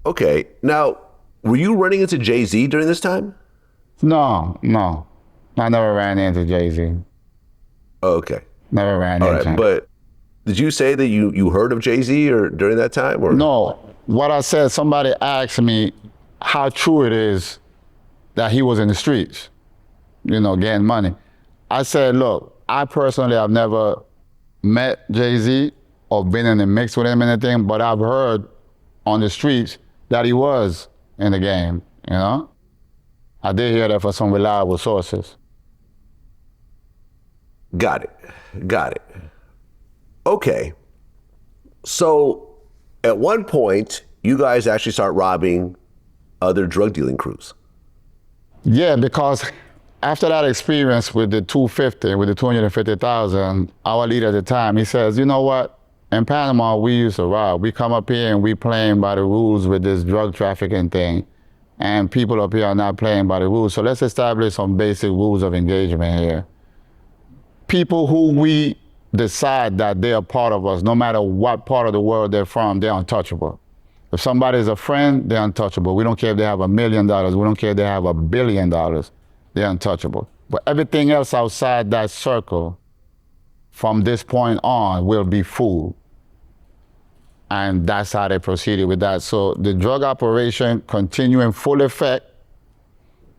Okay. Now, were you running into Jay-Z during this time? No, no. I never ran into Jay-Z. Okay. Never ran All into right. him. But did you say that you heard of Jay-Z or during that time or? No, what I said, somebody asked me how true it is that he was in the streets, getting money. I said, look, I personally have never met Jay-Z or been in the mix with him or anything, but I've heard on the streets that he was in the game. I did hear that from some reliable sources. Got it. Got it. Okay. So at one point, you guys actually start robbing other drug dealing crews. Yeah, because after that experience with the 250, with the 250,000, our leader at the time, he says, you know what? In Panama, we used to rob. We come up here and we playing by the rules with this drug trafficking thing. And people up here are not playing by the rules. So let's establish some basic rules of engagement here. People who we decide that they are part of us, no matter what part of the world they're from, they're untouchable. If somebody is a friend, they're untouchable. We don't care if they have $1 million. We don't care if they have $1 billion. They're untouchable. But everything else outside that circle, from this point on, will be fooled. And that's how they proceeded with that. So the drug operation continued in full effect,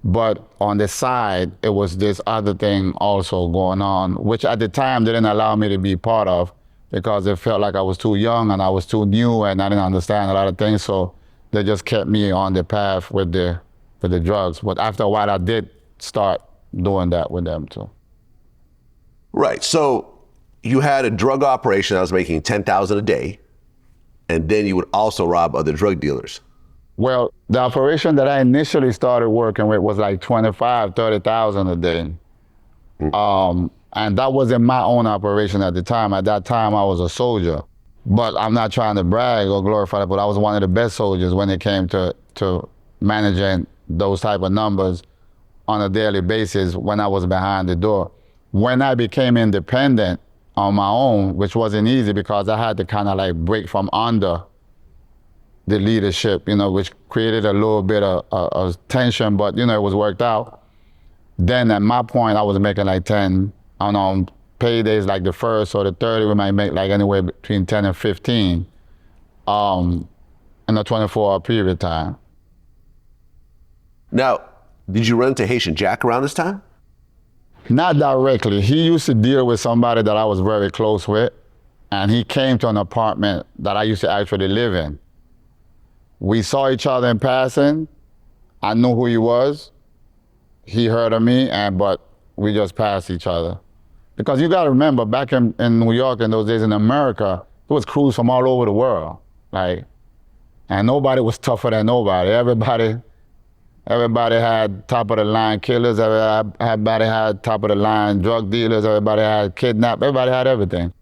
but on the side, it was this other thing also going on, which at the time didn't allow me to be part of because it felt like I was too young and I was too new and I didn't understand a lot of things. So they just kept me on the path with the drugs. But after a while, I did start doing that with them too. Right. So you had a drug operation that was making 10,000 a day, and then you would also rob other drug dealers. Well, the operation that I initially started working with was like 25, 30,000 a day. And that wasn't my own operation at the time. At that time, I was a soldier. But I'm not trying to brag or glorify that, but I was one of the best soldiers when it came to managing those type of numbers on a daily basis when I was behind the door. When I became independent on my own, which wasn't easy because I had to kind of like break from under the leadership, which created a little bit of tension, but it was worked out. Then at my point, I was making like 10, I don't know, paydays like the first or the 30, we might make like anywhere between 10 and 15 in a 24-hour period of time. Now, did you run into Haitian Jack around this time? Not directly. He used to deal with somebody that I was very close with, and he came to an apartment that I used to actually live in. We saw each other in passing. I knew who he was. He heard of me, but we just passed each other. Because you got to remember, back in New York in those days in America, there was crews from all over the world. And nobody was tougher than nobody. Everybody had top of the line killers. Everybody had top of the line drug dealers. Everybody had kidnapped. Everybody had everything.